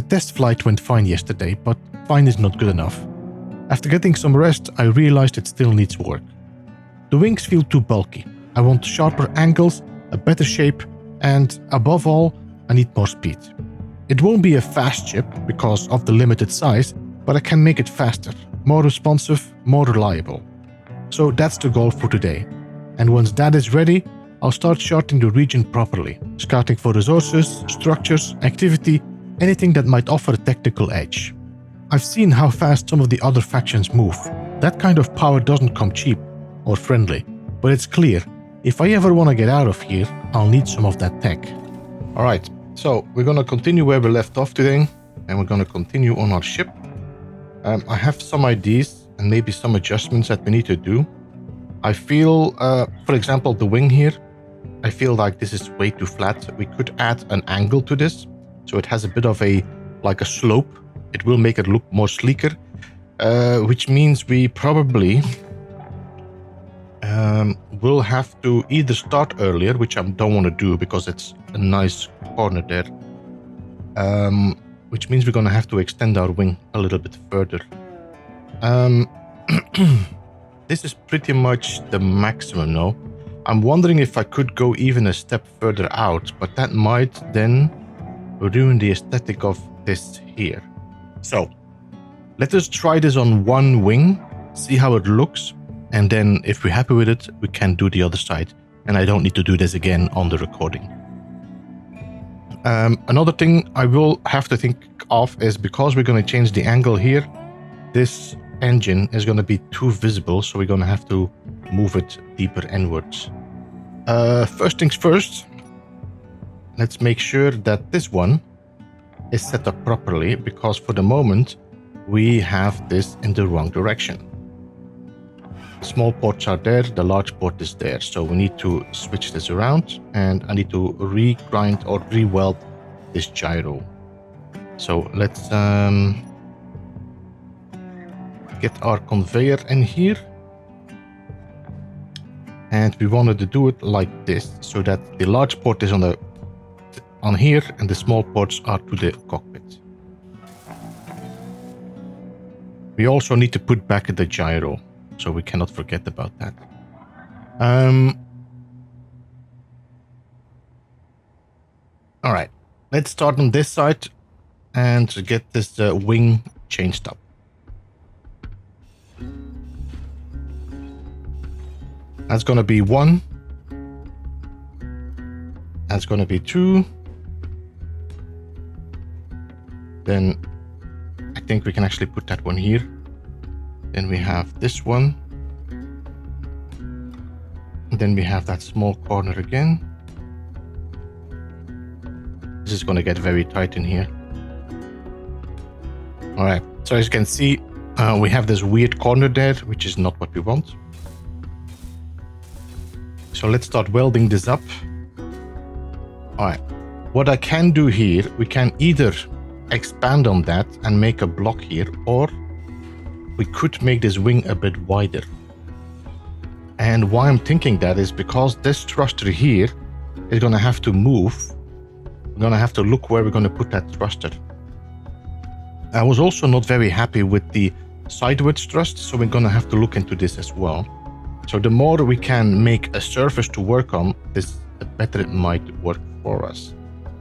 The test flight went fine yesterday, but fine is not good enough. After getting some rest, I realized it still needs work. The wings feel too bulky. I want sharper angles, a better shape, and above all, I need more speed. It won't be a fast ship because of the limited size, but I can make it faster, more responsive, more reliable. So that's the goal for today. And once that is ready, I'll start charting the region properly, scouting for resources, structures, activity, anything that might offer a technical edge. I've seen how fast some of the other factions move. That kind of power doesn't come cheap or friendly, but it's clear, if I ever want to get out of here, I'll need some of that tech. Alright, so we're going to continue where we left off today, and we're going to continue on our ship. I have some ideas and maybe some adjustments that we need to do. I feel, for example, the wing here, I feel like this is way too flat. We could add an angle to this, so it has a bit of a slope. It will make it look more sleeker, which means we probably will have to either start earlier, which I don't want to do because it's a nice corner there, which means we're going to have to extend our wing a little bit further. This is pretty much the maximum now. I'm wondering if I could go even a step further out, but that might then ruin the aesthetic of this here. So let us try this on one wing, see how it looks, and then if we're happy with it, we can do the other side. And I don't need to do this again on the recording. Another thing I will have to think of is because we're going to change the angle here, this engine is going to be too visible, so we're going to have to move it deeper inwards. First things first, let's make sure that this one is set up properly, because for the moment we have this in the wrong direction. The small ports are there, the large port is there, so we need to switch this around, and I need to re-grind or re-weld this gyro. So let's get our conveyor in here, and we wanted to do it like this, so that the large port is on here and the small ports are to the cockpit. We also need to put back the gyro, so we cannot forget about that. All right, let's start on this side and get this wing changed up. That's going to be 1. That's going to be 2. Then I think we can actually put that one here. Then we have this one. And then we have that small corner again. This is going to get very tight in here. All right, so as you can see, we have this weird corner there, which is not what we want. So let's start welding this up. All right, what I can do here, we can either expand on that and make a block here, or we could make this wing a bit wider. And why I'm thinking that is because this thruster here is going to have to move. We're going to have to look where we're going to put that thruster. I was also not very happy with the sideways thrust, so we're going to have to look into this as well. So the more we can make a surface to work on, the better it might work for us.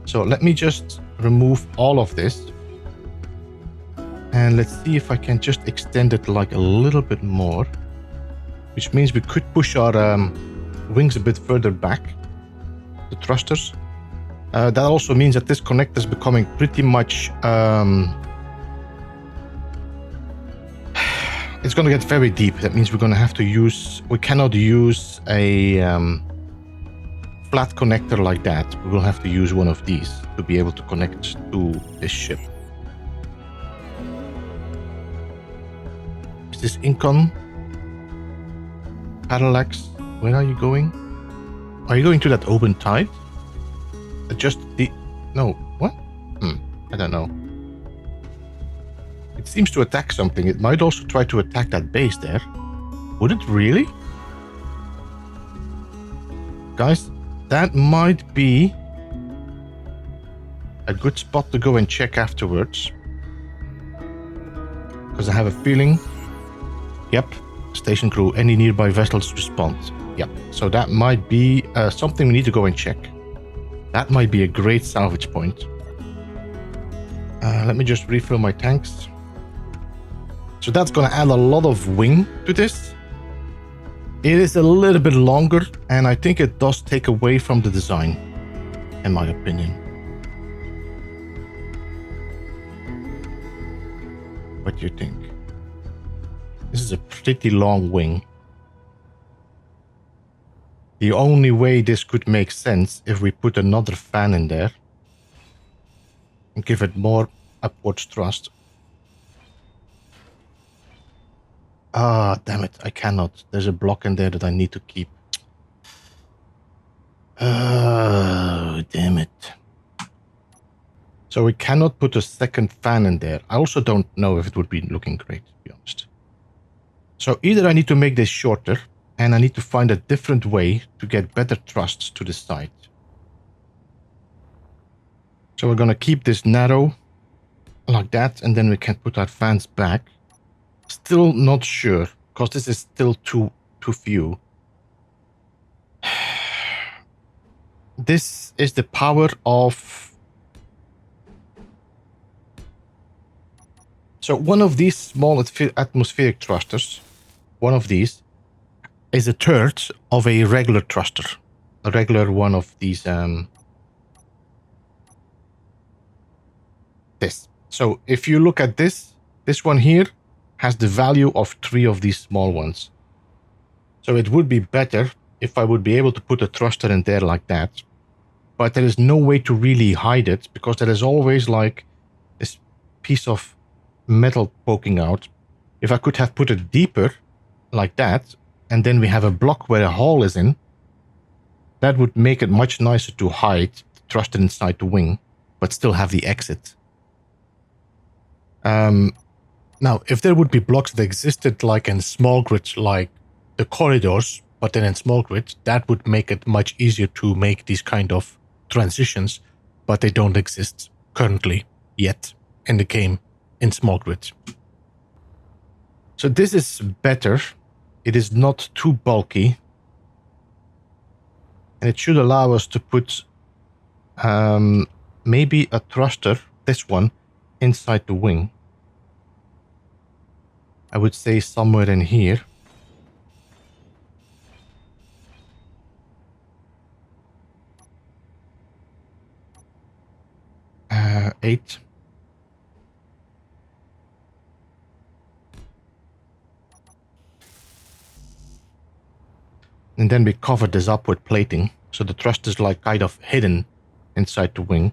So let me just remove all of this. And let's see if I can just extend it like a little bit more. Which means we could push our wings a bit further back, the thrusters. That also means that this connector is becoming pretty much... it's going to get very deep. That means we're going to have to use... We cannot use a flat connector like that. We will have to use one of these to be able to connect to this ship. Is this Incon? Parallax, where are you going? Are you going to that open tide? Just the... No, what? I don't know. It seems to attack something. It might also try to attack that base there. Would it really? Guys, that might be a good spot to go and check afterwards. Because I have a feeling... Yep, station crew, any nearby vessels respond. Yep, so that might be something we need to go and check. That might be a great salvage point. Let me just refill my tanks. So that's going to add a lot of wing to this. It is a little bit longer, and I think it does take away from the design, in my opinion. What do you think? This is a pretty long wing. The only way this could make sense if we put another fan in there and give it more upwards thrust. Ah, damn it, I cannot. There's a block in there that I need to keep. Oh, damn it. So we cannot put a second fan in there. I also don't know if it would be looking great, to be honest. So either I need to make this shorter, and I need to find a different way to get better thrusts to the side. So we're gonna keep this narrow, like that, and then we can put our fans back. Still not sure, because this is still too few. This is the power of... So one of these small atmospheric thrusters, one of these, is a third of a regular thruster. A regular one of these... this. So if you look at this one here has the value of 3 of these small ones. So it would be better if I would be able to put a thruster in there like that. But there is no way to really hide it, because there is always like this piece of metal poking out. If I could have put it deeper like that, and then we have a block where a hole is in, that would make it much nicer to hide the thruster inside the wing, but still have the exit. Now, if there would be blocks that existed like in small grid, like the corridors, but then in small grid, that would make it much easier to make these kind of transitions, but they don't exist currently yet in the game in small grid. So this is better. It is not too bulky, and it should allow us to put maybe a thruster, this one, inside the wing. I would say somewhere in here. Eight. And then we cover this up with plating, so the thrust is like kind of hidden inside the wing.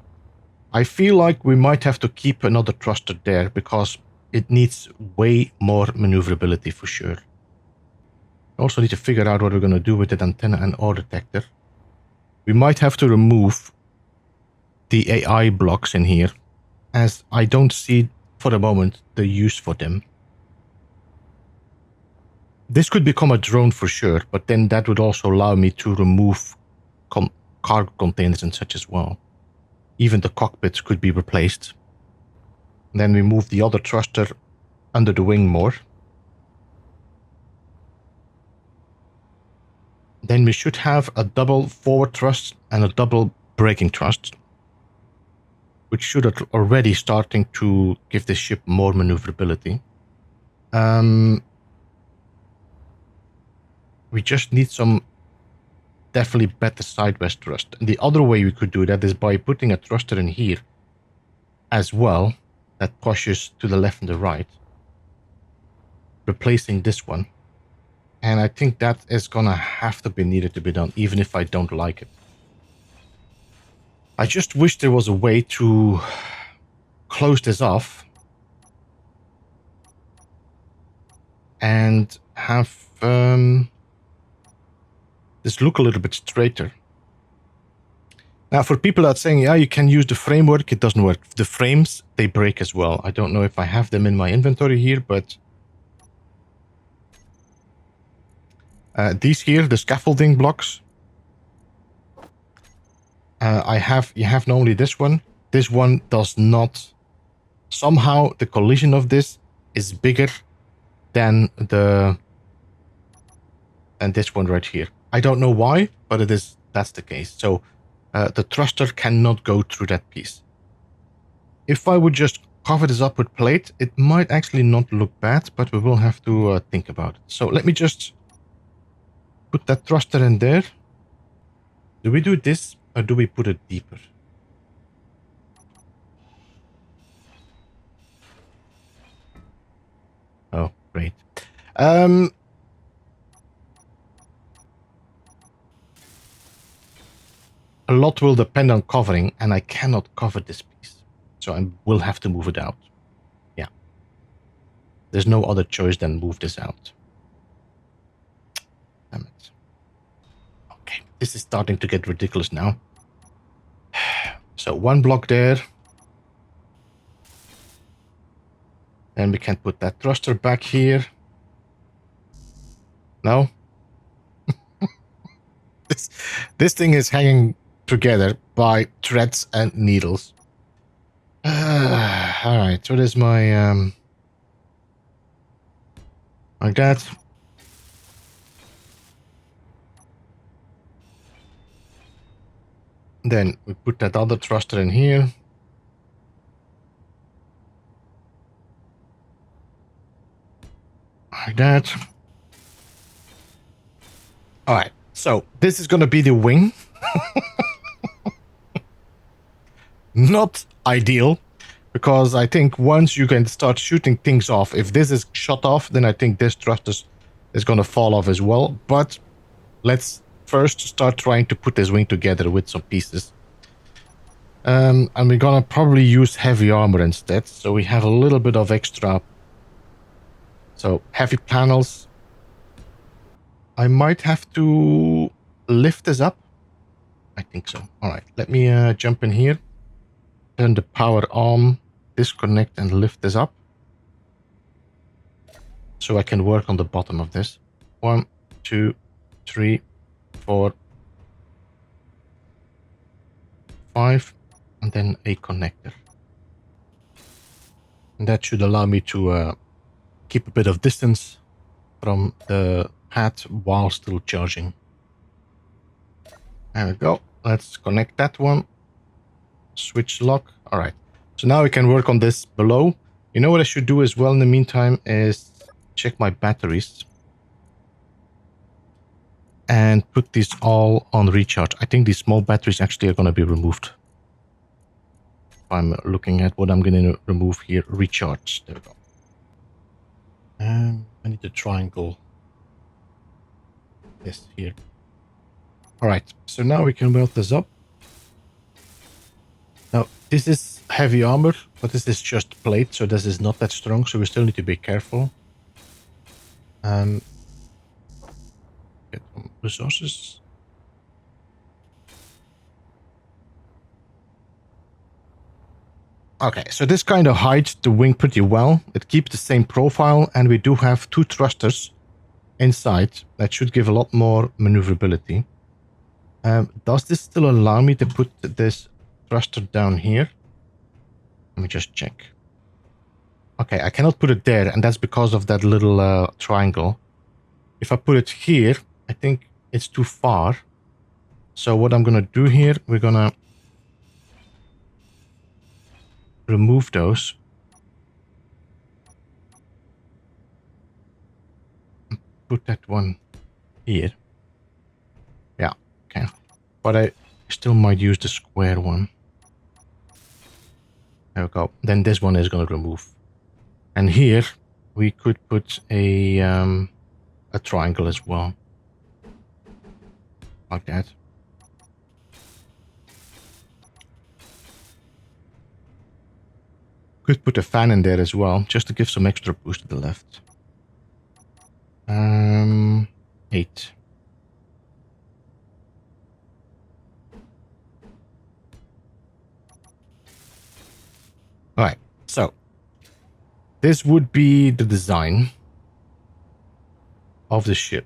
I feel like we might have to keep another thruster there, because it needs way more maneuverability for sure. Also need to figure out what we're going to do with the antenna and ore detector. We might have to remove the AI blocks in here, as I don't see for the moment the use for them. This could become a drone for sure, but then that would also allow me to remove cargo containers and such as well. Even the cockpits could be replaced. Then we move the other thruster under the wing more. Then we should have a double forward thrust and a double braking thrust, which should already starting to give this ship more maneuverability. We just need some definitely better sideways thrust. And the other way we could do that is by putting a thruster in here as well, that pushes to the left and the right, replacing this one. And I think that is gonna have to be needed to be done, even if I don't like it. I just wish there was a way to close this off and have this look a little bit straighter. Now, for people that are saying, yeah, you can use the framework, it doesn't work. The frames, they break as well. I don't know if I have them in my inventory here, but these here, the scaffolding blocks, you have not only this one, this one does not. Somehow the collision of this is bigger than this one right here. I don't know why, but that's the case. So the thruster cannot go through that piece. If I would just cover this up with plate, it might actually not look bad, but we will have to think about it. So let me just put that thruster in there. Do we do this or do we put it deeper? Oh, great. A lot will depend on covering, and I cannot cover this piece. So I will have to move it out. Yeah. There's no other choice than move this out. Damn it. Okay, this is starting to get ridiculous now. So one block there. Then we can put that thruster back here. No? This thing is hanging together by threads and needles. Alright, so there's my like that. Then we put that other thruster in here. Like that. Alright, so this is gonna be the wing. Not ideal, because I think once you can start shooting things off, if this is shot off, then I think this thruster is gonna fall off as well. But let's first start trying to put this wing together with some pieces. And we're gonna probably use heavy armor instead, so we have a little bit of extra. So heavy panels. I might have to lift this up. I think so. All right, let me jump in here. Turn the power on, disconnect and lift this up. So I can work on the bottom of this. 1, 2, 3, 4, 5, and then a connector. And that should allow me to keep a bit of distance from the pad while still charging. There we go. Let's connect that one. Switch lock. All right. So now we can work on this below. You know what I should do as well in the meantime is check my batteries and put these all on recharge. I think these small batteries actually are going to be removed. If I'm looking at what I'm going to remove here, recharge. There we go. I need the triangle. This here. All right. So now we can weld this up. Now, this is heavy armor, but this is just plate, so this is not that strong, so we still need to be careful. Get some resources. Okay, so this kind of hides the wing pretty well. It keeps the same profile, and we do have 2 thrusters inside. That should give a lot more maneuverability. Does this still allow me to put this thruster down here? Let me just check. Okay, I cannot put it there, and that's because of that little triangle. If I put it here, I think it's too far. So what I'm gonna do here, we're gonna remove those. Put that one here. Yeah, okay. But I still might use the square one. There we go. Then this one is going to remove. And here we could put a triangle as well. Like that. Could put a fan in there as well, just to give some extra boost to the left. 8. All right, so this would be the design of the ship.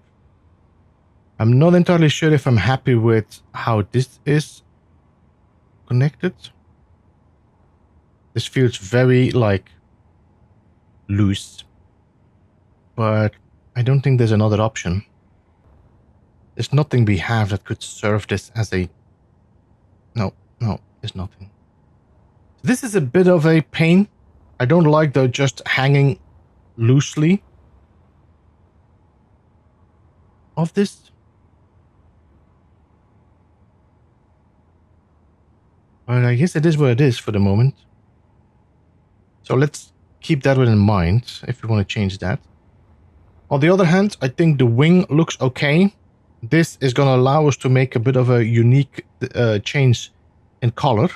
I'm not entirely sure if I'm happy with how this is connected. This feels very, like, loose. But I don't think there's another option. There's nothing we have that could serve this as a... No, there's nothing. This is a bit of a pain. I don't like the just hanging loosely of this. But I guess it is what it is for the moment. So let's keep that in mind if we want to change that. On the other hand, I think the wing looks okay. This is going to allow us to make a bit of a unique change in color.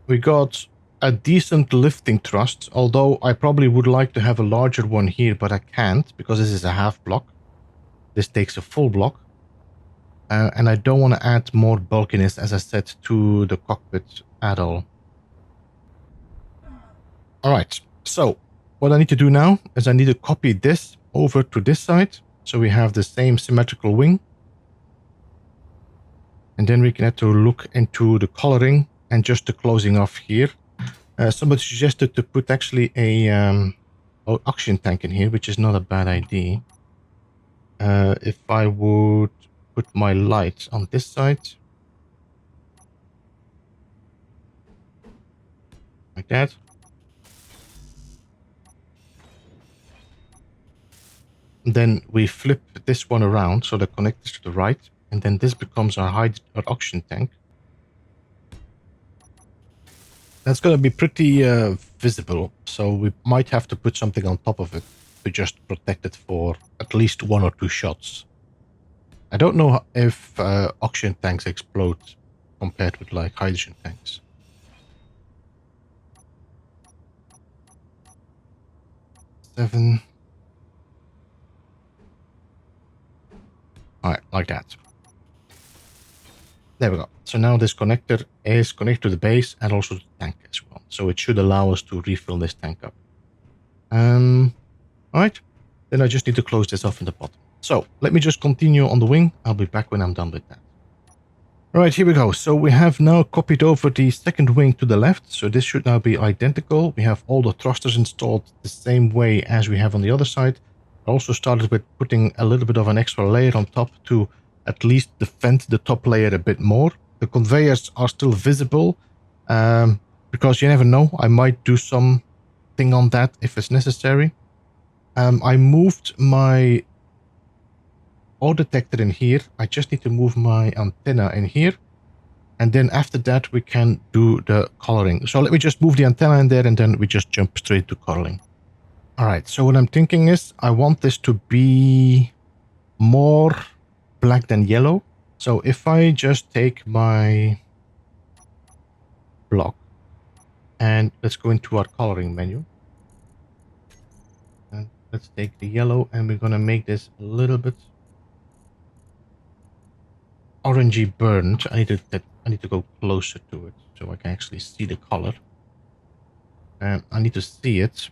We got a decent lifting thrust, although I probably would like to have a larger one here, but I can't because this is a half block. This takes a full block. And I don't want to add more bulkiness, as I said, to the cockpit at all. Alright, so what I need to do now is I need to copy this over to this side. So we have the same symmetrical wing. And then we can have to look into the coloring and just the closing off here. Somebody suggested to put actually a oxygen tank in here, which is not a bad idea. If I would put my light on this side. Like that. Then we flip this one around so the connectors to the right, and then this becomes our oxygen tank. That's going to be pretty visible, so we might have to put something on top of it to just protect it for at least 1 or 2 shots. I don't know if oxygen tanks explode compared with like hydrogen tanks. Seven. Alright, like that. There we go. So now this connector is connected to the base and also the tank as well. So it should allow us to refill this tank up. Alright. Then I just need to close this off in the bottom. So let me just continue on the wing. I'll be back when I'm done with that. Alright, here we go. So we have now copied over the second wing to the left. So this should now be identical. We have all the thrusters installed the same way as we have on the other side. I also started with putting a little bit of an extra layer on top to at least defend the top layer a bit more. The conveyors are still visible because you never know. I might do something on that if it's necessary. I moved my O detector in here. I just need to move my antenna in here. And then after that, we can do the coloring. So let me just move the antenna in there and then we just jump straight to coloring. All right, so what I'm thinking is I want this to be more black than yellow. So if I just take my block and let's go into our coloring menu. And let's take the yellow and we're going to make this a little bit orangey burnt. I need to go closer to it so I can actually see the color. I need to see it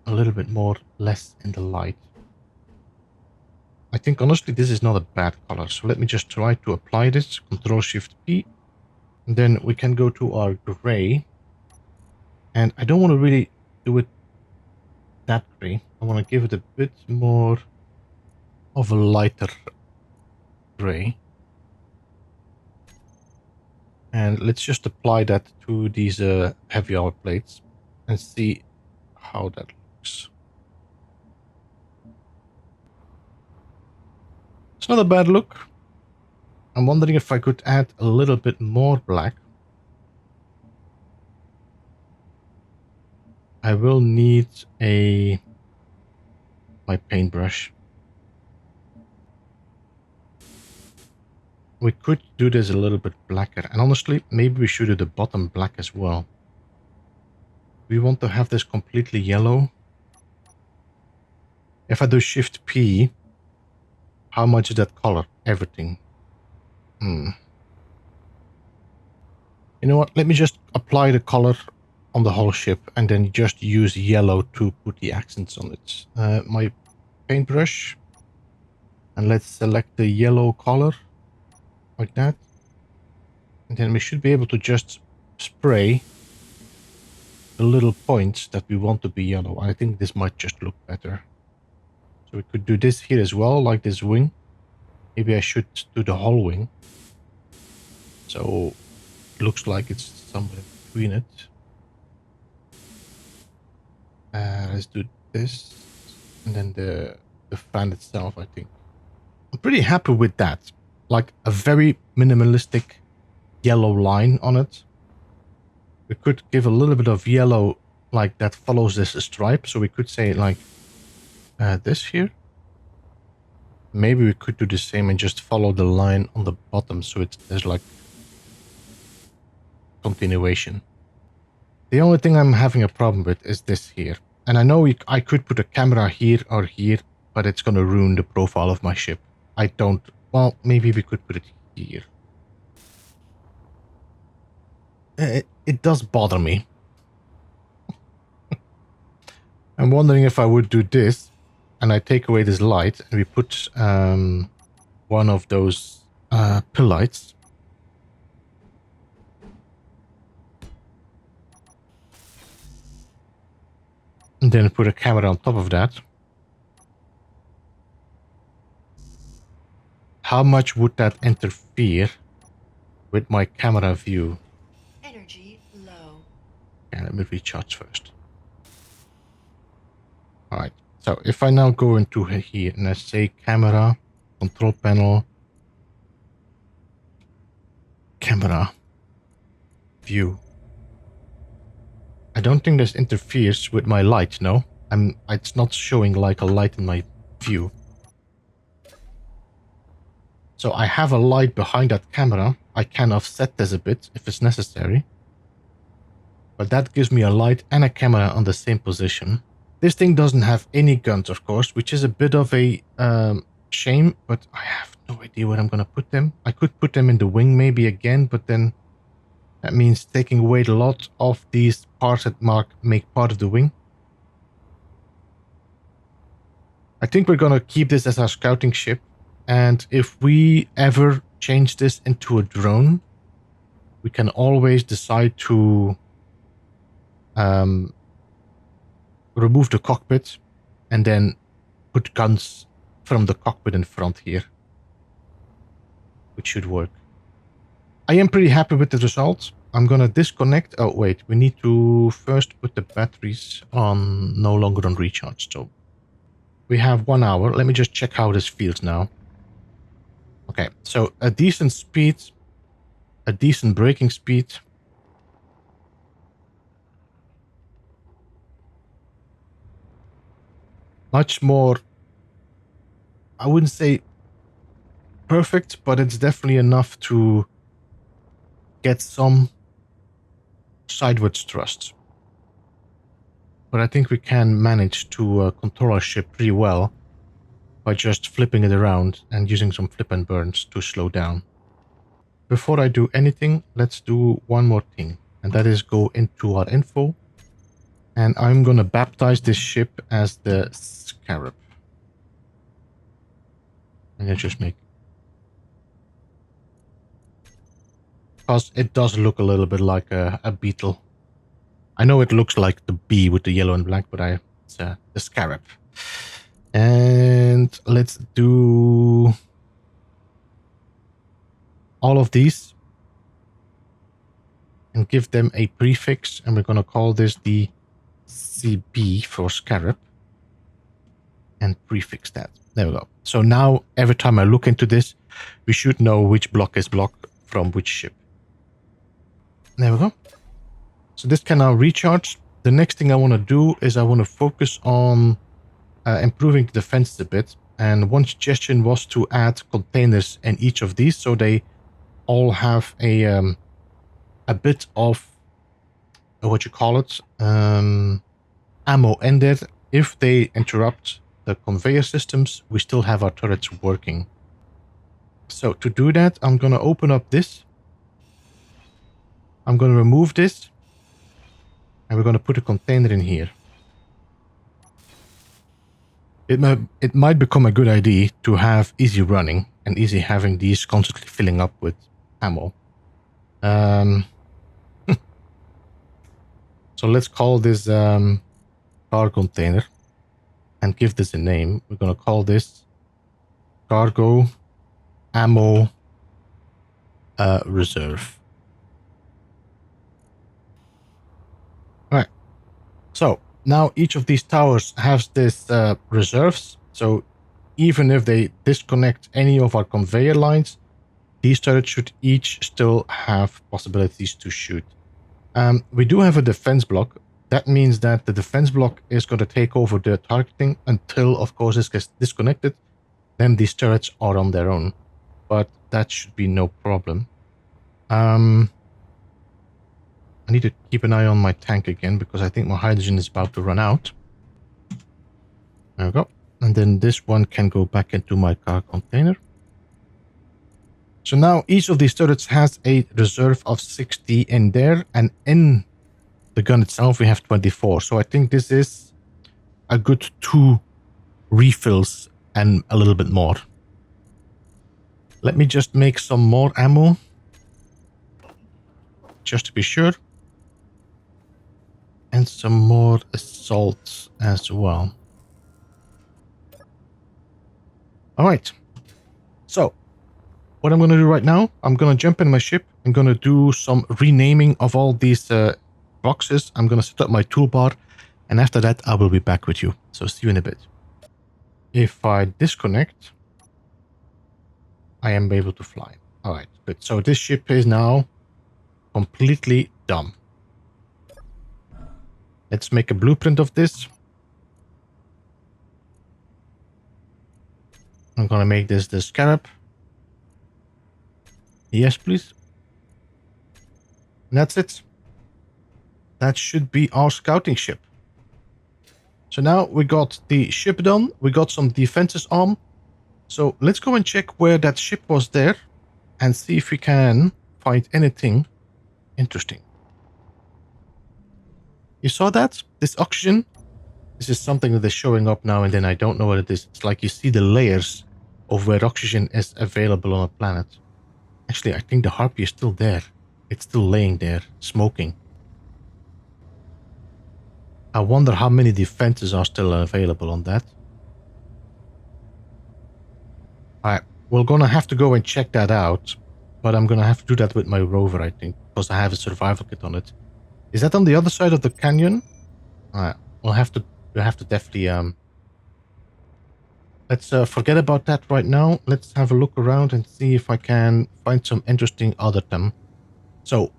a little bit more less in the light. I think honestly this is not a bad color, so let me just try to apply this. Ctrl-Shift-P, and then we can go to our gray, and I don't want to really do it that gray. I want to give it a bit more of a lighter gray, and let's just apply that to these heavy armor plates and see how that looks. It's not a bad look. I'm wondering if I could add a little bit more black. I will need my paintbrush. We could do this a little bit blacker, and honestly, maybe we should do the bottom black as well. We want to have this completely yellow. If I do Shift P, how much is that color? Everything. You know what? Let me just apply the color on the whole ship and then just use yellow to put the accents on it. My paintbrush. And let's select the yellow color, like that. And then we should be able to just spray the little points that we want to be yellow. I think this might just look better. So we could do this here as well, like this wing. Maybe I should do the whole wing. So it looks like it's somewhere between it. Let's do this. And then the fan itself, I think. I'm pretty happy with that. Like a very minimalistic yellow line on it. We could give a little bit of yellow like that follows this stripe. So we could say like this here. Maybe we could do the same and just follow the line on the bottom. So there's like continuation. The only thing I'm having a problem with is this here. And I know I could put a camera here or here, but it's going to ruin the profile of my ship. I don't... Well, maybe we could put it here. It does bother me. I'm wondering if I would do this, and I take away this light, and we put one of those pill lights. And then put a camera on top of that. How much would that interfere with my camera view? Energy low. Okay, let me recharge first. Alright, so if I now go into here and I say camera, control panel, camera, view. I don't think this interferes with my light, no? It's not showing like a light in my view. So I have a light behind that camera. I can offset this a bit if it's necessary. But that gives me a light and a camera on the same position. This thing doesn't have any guns, of course, which is a bit of a shame, but I have no idea where I'm going to put them. I could put them in the wing maybe again, but then that means taking away a lot of these parts that make part of the wing. I think we're going to keep this as our scouting ship. And if we ever change this into a drone, we can always decide to remove the cockpit and then put guns from the cockpit in front here, which should work. I am pretty happy with the result. I'm gonna disconnect. Oh wait, we need to first put the batteries on no longer on recharge. So we have 1 hour. Let me just check how this feels now. Okay, so a decent speed, a decent braking speed. Much more, I wouldn't say perfect, but it's definitely enough to get some sideways thrust. But I think we can manage to control our ship pretty well by just flipping it around and using some flip and burns to slow down. Before I do anything, let's do one more thing, and that is go into our info. And I'm going to baptize this ship as the Scarab. And let's just make... Because it does look a little bit like a beetle. I know it looks like the bee with the yellow and black, but it's the Scarab. And let's do all of these and give them a prefix. And we're going to call this the CB for Scarab. And prefix that. There we go. So now every time I look into this, we should know which block is block from which ship. There we go. So this can now recharge. The next thing I want to do is I want to focus on improving the defenses a bit. And one suggestion was to add containers in each of these, so they all have a bit of what you call it, ammo in there. If they interrupt the conveyor systems, we still have our turrets working. So to do that, I'm going to open up this. I'm going to remove this. And we're going to put a container in here. It might become a good idea to have easy running and easy having these constantly filling up with ammo. So let's call this car container and give this a name. We're going to call this cargo ammo reserve. All right. So now each of these towers has this reserves. So even if they disconnect any of our conveyor lines, these turrets should each still have possibilities to shoot. We do have a defense block. That means that the defense block is going to take over the targeting until, of course, this gets disconnected. Then these turrets are on their own. But that should be no problem. I need to keep an eye on my tank again because I think my hydrogen is about to run out. There we go. And then this one can go back into my car container. So now each of these turrets has a reserve of 60 in there, and in the gun itself we have 24. So I think this is a good 2 refills and a little bit more. Let me just make some more ammo, just to be sure. And some more assaults as well. Alright. So, what I'm going to do right now, I'm going to jump in my ship. I'm going to do some renaming of all these boxes. I'm going to set up my toolbar. And after that, I will be back with you. So, see you in a bit. If I disconnect, I am able to fly. Alright, good. So, this ship is now completely done. Let's make a blueprint of this. I'm going to make this the scarab. Yes, please. And that's it. That should be our scouting ship. So now we got the ship done. We got some defenses on. So let's go and check where that ship was there and see if we can find anything interesting. You saw that? This oxygen? This is something that is showing up now and then. I don't know what it is. It's like you see the layers of where oxygen is available on a planet. Actually, I think the Harpy is still there. It's still laying there, smoking. I wonder how many defenses are still available on that. Alright, we're gonna have to go and check that out. But I'm gonna have to do that with my rover, I think. Because I have a survival kit on it. Is that on the other side of the canyon? Alright, we'll have to definitely... Let's forget about that right now. Let's have a look around and see if I can find some interesting other them. So,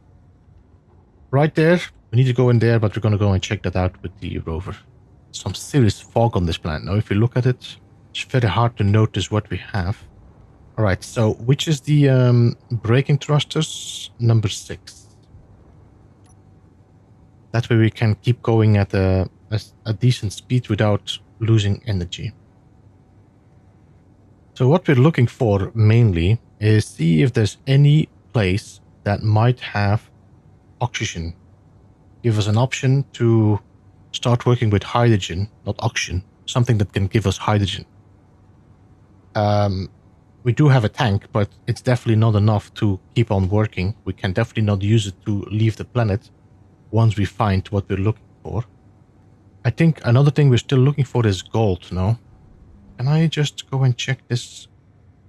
right there, we need to go in there, but we're going to go and check that out with the rover. Some serious fog on this planet. Now, if you look at it, it's very hard to notice what we have. Alright, so which is the braking thrusters? Number 6. That way we can keep going at a decent speed without losing energy. So what we're looking for mainly is see if there's any place that might have oxygen. Give us an option to start working with hydrogen, not oxygen, something that can give us hydrogen. We do have a tank, but it's definitely not enough to keep on working. We can definitely not use it to leave the planet once we find what we're looking for. I think another thing we're still looking for is gold, no? Can I just go and check this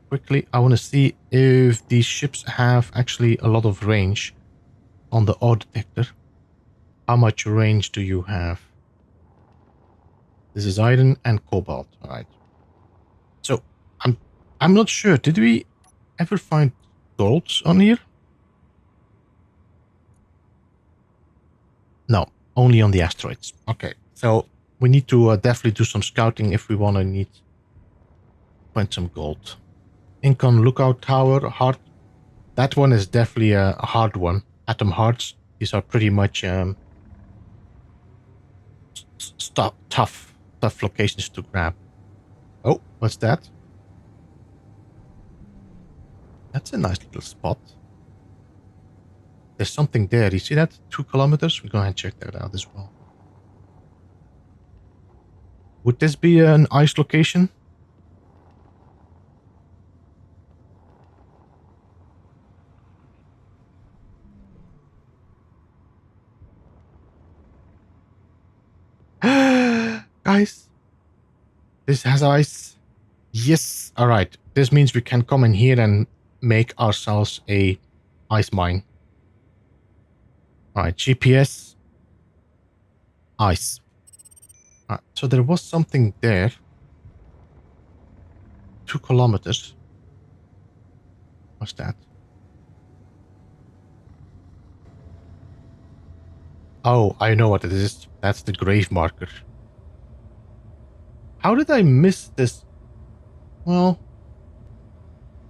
quickly? I want to see if these ships have actually a lot of range on the ore detector. How much range do you have? This is iron and cobalt. All right. So I'm not sure. Did we ever find gold on here? No, only on the asteroids. Okay. So we need to definitely do some scouting if we want to find some gold. Incon Lookout Tower, hard. That one is definitely a hard one. Atom hearts. These are pretty much tough locations to grab. Oh, what's that? That's a nice little spot. There's something there. You see that? 2 kilometers? We're going to check that out as well. Would this be an ice location? Guys, this has ice. Yes. All right. This means we can come in here and make ourselves a ice mine. All right. GPS. Ice. All right, so there was something there. 2 kilometers. What's that? Oh, I know what it is. That's the grave marker. How did I miss this? Well,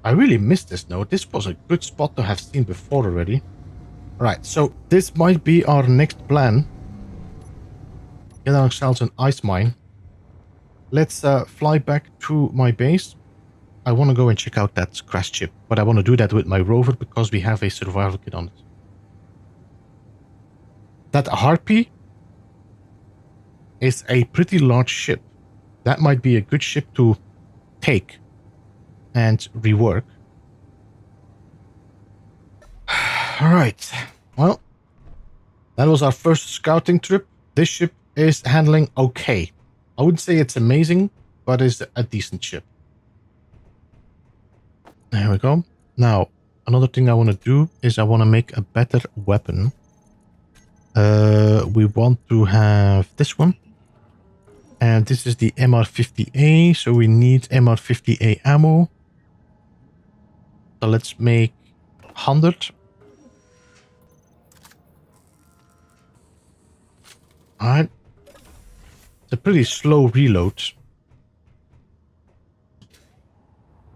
I really missed this node. This was a good spot to have seen before already. Alright, so this might be our next plan. Get ourselves an ice mine. Let's fly back to my base. I want to go and check out that crash ship, but I want to do that with my rover because we have a survival kit on it. That Harpy is a pretty large ship. That might be a good ship to take and rework. Alright, well, that was our first scouting trip. This ship is handling okay. I wouldn't say it's amazing, but it's a decent ship. There we go. Now, another thing I want to do is I want to make a better weapon. We want to have this one. And this is the MR50A, so we need MR50A ammo. So let's make 100. Alright. It's a pretty slow reload.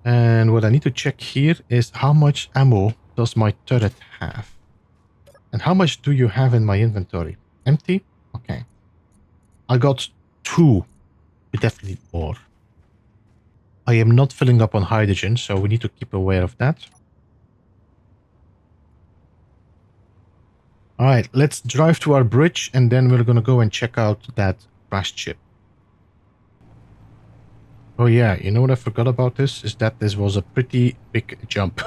And what I need to check here is how much ammo does my turret have? And how much do you have in my inventory? Empty? Okay. I got 2. We definitely need more. I am not filling up on hydrogen, so we need to keep aware of that. Alright, let's drive to our bridge and then we're gonna go and check out that crashed ship. Oh yeah, you know what I forgot about this? Is that this was a pretty big jump.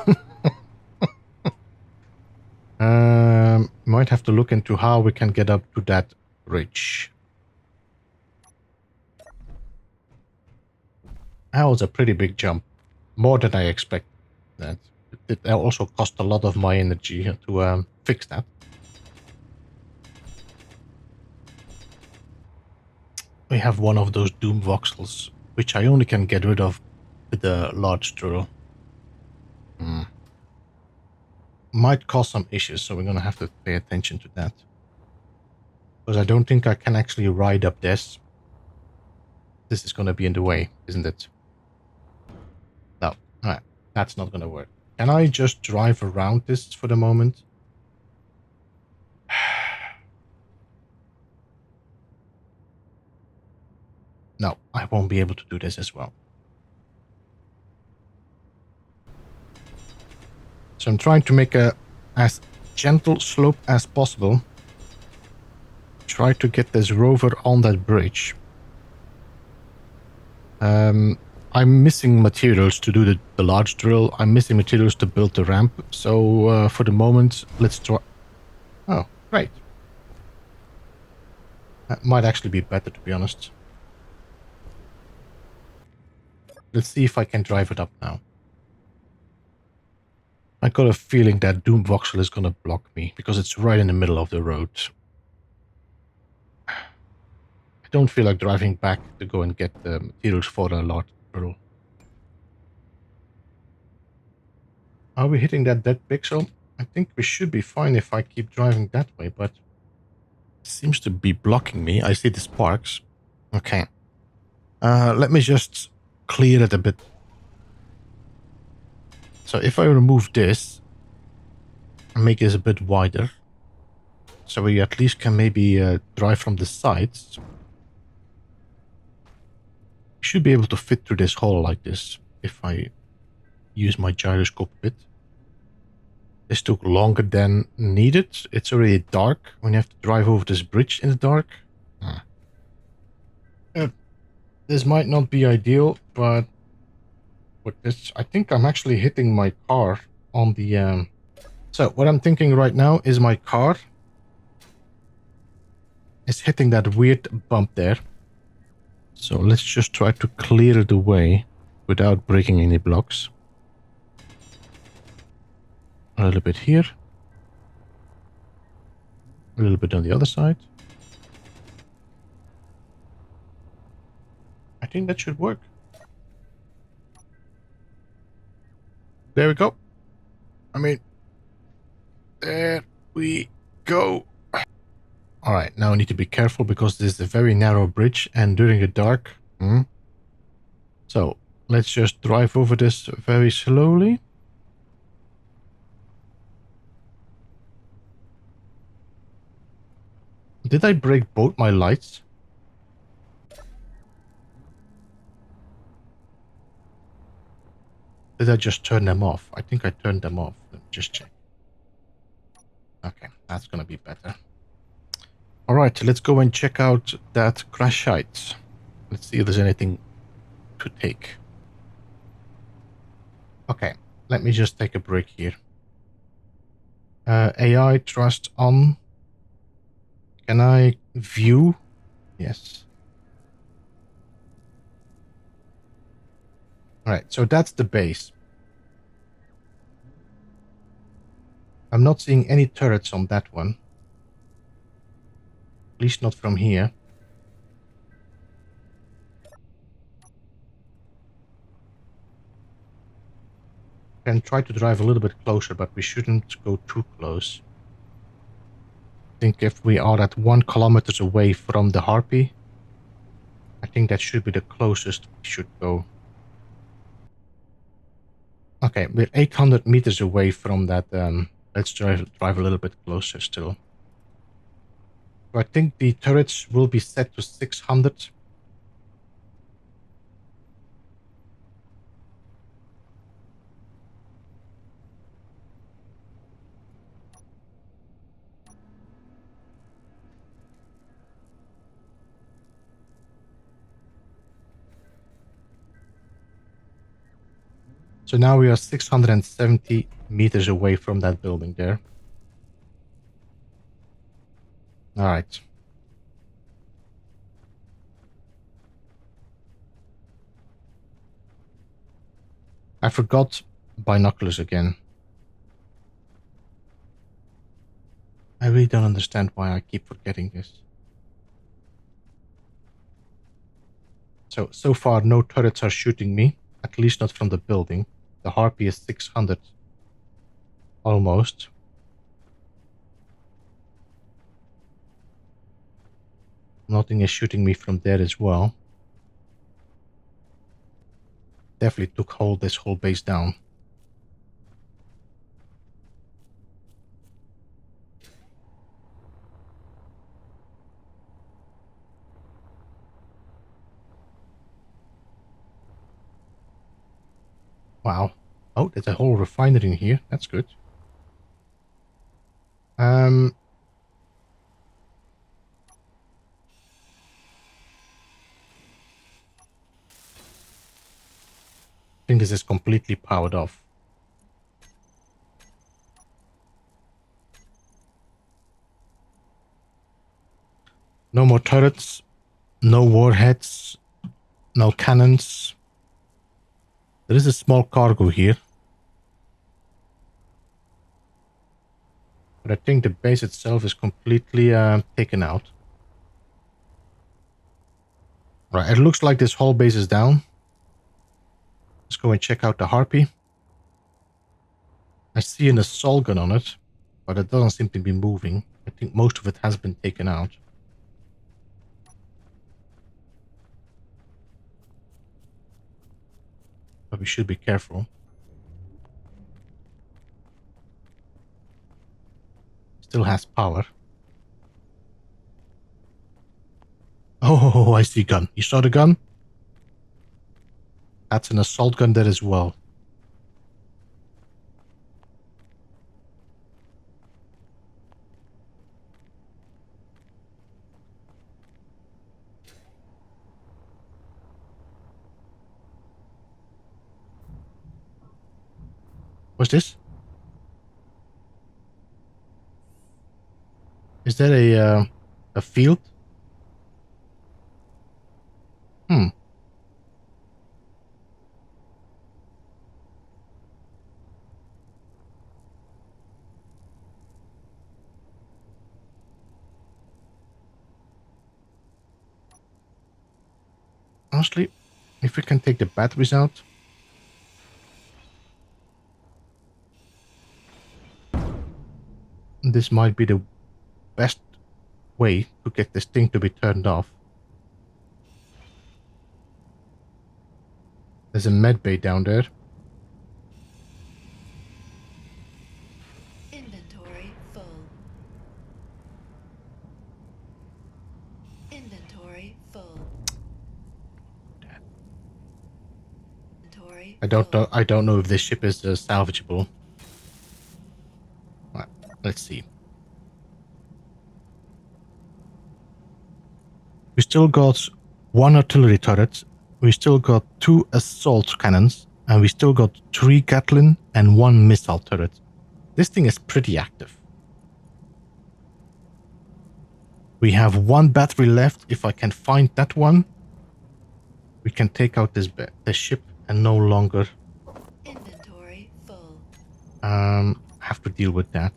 Might have to look into how we can get up to that bridge. That was a pretty big jump. More than I expected. That it also cost a lot of my energy to fix that. We have one of those doom voxels, which I only can get rid of with the large drill. Might cause some issues, so we're gonna have to pay attention to that. Because I don't think I can actually ride up this. This is gonna be in the way, isn't it? No. Alright, that's not gonna work. Can I just drive around this for the moment? No, I won't be able to do this as well. So I'm trying to make a as gentle slope as possible. Try to get this rover on that bridge. I'm missing materials to do the large drill. I'm missing materials to build the ramp. So for the moment, let's try... Oh, great. That might actually be better, to be honest. Let's see if I can drive it up now. I got a feeling that Doom Voxel is gonna block me because it's right in the middle of the road. I don't feel like driving back to go and get the materials for the large drill. Are we hitting that dead pixel? I think we should be fine if I keep driving that way, but it seems to be blocking me. I see the sparks. Okay. Let me just clear it a bit. So if I remove this and make this a bit wider, so we at least can maybe drive from the sides, should be able to fit through this hole like this if I use my gyroscope a bit. This took longer than needed. It's already dark when you have to drive over this bridge in the dark. This might not be ideal, but with this, I think I'm actually hitting my car on the... So what I'm thinking right now is my car is hitting that weird bump there. So let's just try to clear it away without breaking any blocks. A little bit here. A little bit on the other side. I think that should work. There we go. I mean, there we go. All right, now I need to be careful because this is a very narrow bridge and during the dark. So let's just drive over this very slowly. Did I break both my lights? Did I just turn them off? I think I turned them off. Let me just check. Okay, that's gonna be better. All right, let's go and check out that crash site. Let's see if there's anything to take. Okay, let me just take a break here. AI trust on. Can I view? Yes. All right, so that's the base. I'm not seeing any turrets on that one. At least not from here. Can try to drive a little bit closer, but we shouldn't go too close. I think if we are at 1 kilometer away from the Harpy, I think that should be the closest we should go. Okay, we're 800 meters away from that. Let's drive a little bit closer still. So I think the turrets will be set to 600. So now we are 670 meters away from that building there. All right. I forgot binoculars again. I really don't understand why I keep forgetting this. So far, no turrets are shooting me, at least not from the building. The Harpy is 600. Almost. Nothing is shooting me from there as well. Definitely took this whole base down. Wow. Oh, there's a whole refinery in here. That's good. I think this is completely powered off. No more turrets, no warheads, no cannons. There is a small cargo here. But I think the base itself is completely taken out. Right, it looks like this whole base is down. Let's go and check out the Harpy. I see an assault gun on it, but it doesn't seem to be moving. I think most of it has been taken out. But we should be careful. Still has power. Oh, I see gun. You saw the gun? That's an assault gun there as well. What's this? Is that a field? Hmm. Honestly, if we can take the batteries out. This might be the best way to get this thing to be turned off. There's a med bay down there. Inventory full. Inventory full. Inventory full. I don't know if this ship is salvageable. Well, let's see. We still got 1 artillery turret. We still got 2 assault cannons. And we still got 3 Gatling and 1 missile turret. This thing is pretty active. We have 1 battery left. If I can find that one, we can take out this ship and no longer Inventory full. have to deal with that.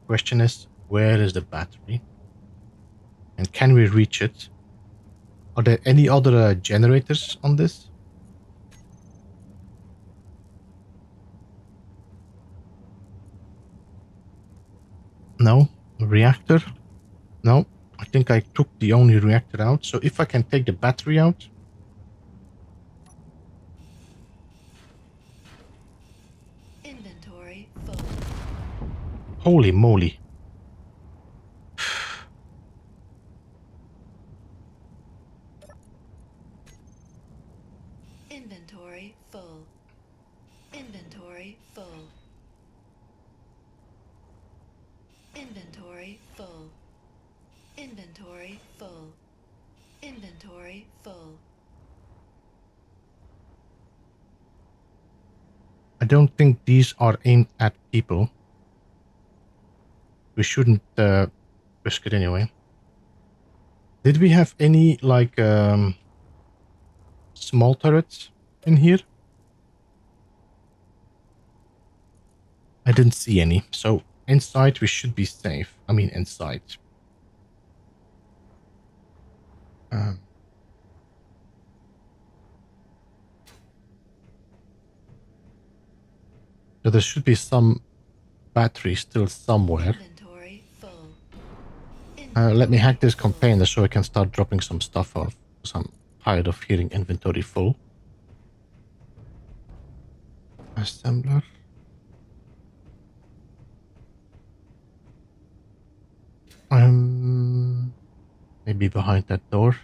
Question is, where is the battery? And can we reach it? Are there any other generators on this? No. Reactor? No. I think I took the only reactor out. So if I can take the battery out. Inventory full. Holy moly. Inventory full. Inventory full. Inventory full. Inventory full. Inventory full. I don't think these are aimed at people. We shouldn't risk it anyway. Did we have any, like, small turrets in here? I didn't see any. So inside we should be safe. I mean, inside. So there should be some battery still somewhere. Inventory full. Let me hack this container so I can start dropping some stuff off. Because I'm tired of hearing inventory full. Assembler. Maybe behind that door.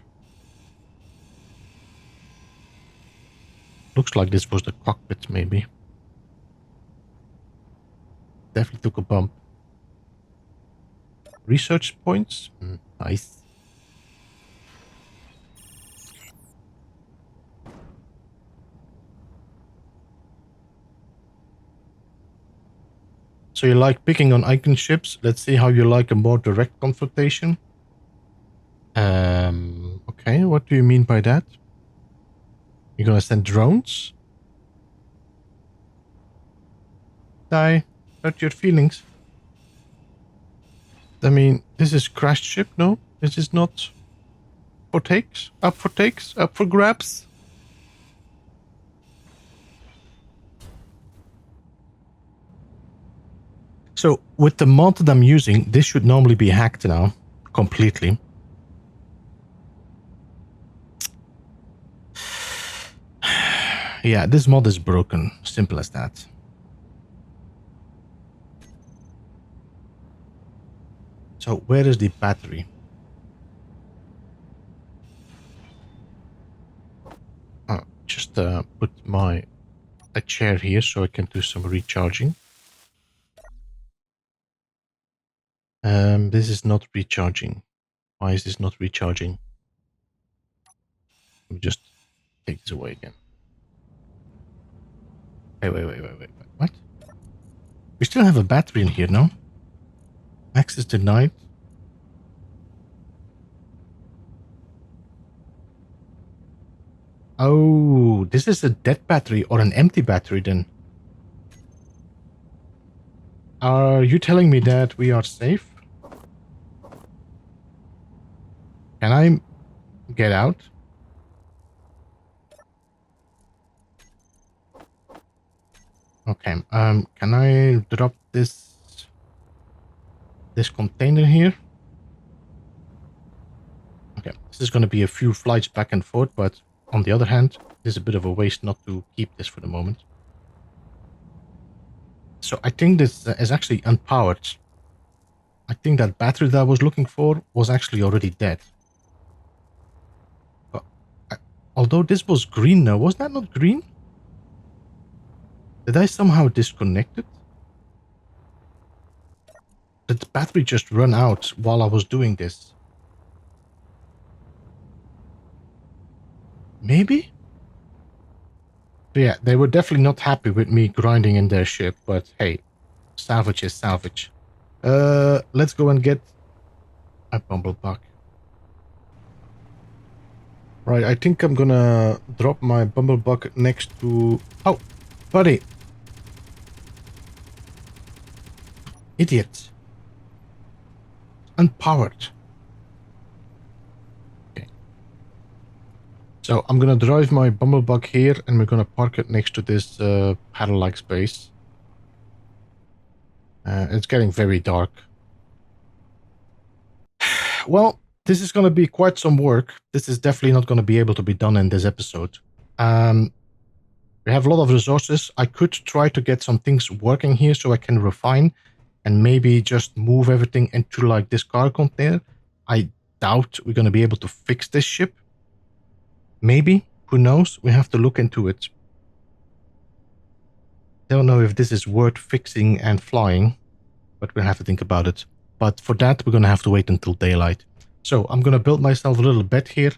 Looks like this was the cockpit, maybe. Definitely took a bump. Research points? Nice. So you like picking on icon ships? Let's see how you like a more direct confrontation. Okay, what do you mean by that? You're gonna send drones? Die. Hurt your feelings. I mean, this is crashed ship, no? This is not for takes? Up for takes? Up for grabs? So, with the mod that I'm using, this should normally be hacked now. Completely. Yeah, this mod is broken. Simple as that. So, where is the battery? Just put a chair here so I can do some recharging. This is not recharging. Why is this not recharging? Let me just take this away again. Wait. What? We still have a battery in here, no? Access denied. Oh, this is a dead battery or an empty battery then. Are you telling me that we are safe? Can I get out? Okay, can I drop this container here? Okay, this is going to be a few flights back and forth, but on the other hand, it is a bit of a waste not to keep this for the moment. So I think this is actually unpowered. I think that battery that I was looking for was actually already dead. But although this was green now, was that not green? Did I somehow disconnect it? Did the battery just run out while I was doing this? Maybe? But yeah, they were definitely not happy with me grinding in their ship, but hey, salvage is salvage. Let's go and get a bumblebug. Right, I think I'm gonna drop my bumblebug next to... Oh, buddy. Idiot. Unpowered. Okay. So I'm gonna drive my bumblebug here and we're gonna park it next to this paddle-like space. It's getting very dark. Well, this is gonna be quite some work. This is definitely not gonna be able to be done in this episode. We have a lot of resources. I could try to get some things working here so I can refine and maybe just move everything into like this cargo container. I doubt we're going to be able to fix this ship. Maybe, who knows? We have to look into it. Don't know if this is worth fixing and flying, but we'll have to think about it. But for that, we're going to have to wait until daylight. So I'm going to build myself a little bed here,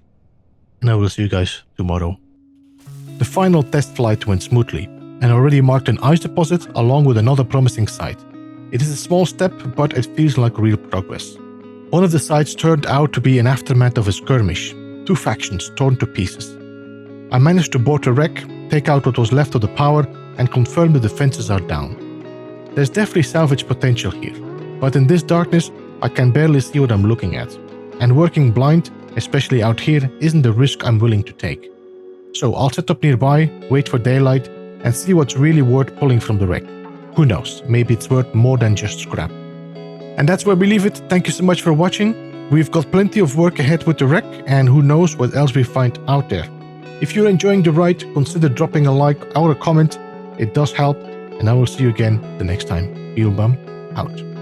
and I will see you guys tomorrow. The final test flight went smoothly, and already marked an ice deposit along with another promising site. It is a small step, but it feels like real progress. One of the sites turned out to be an aftermath of a skirmish, 2 factions torn to pieces. I managed to board the wreck, take out what was left of the power, and confirm the defenses are down. There's definitely salvage potential here, but in this darkness, I can barely see what I'm looking at. And working blind, especially out here, isn't the risk I'm willing to take. So I'll set up nearby, wait for daylight, and see what's really worth pulling from the wreck. Who knows, maybe it's worth more than just scrap. And that's where we leave it. Thank you so much for watching. We've got plenty of work ahead with the wreck, and who knows what else we find out there. If you're enjoying the ride, consider dropping a like or a comment. It does help, and I will see you again the next time. Beeblebum out.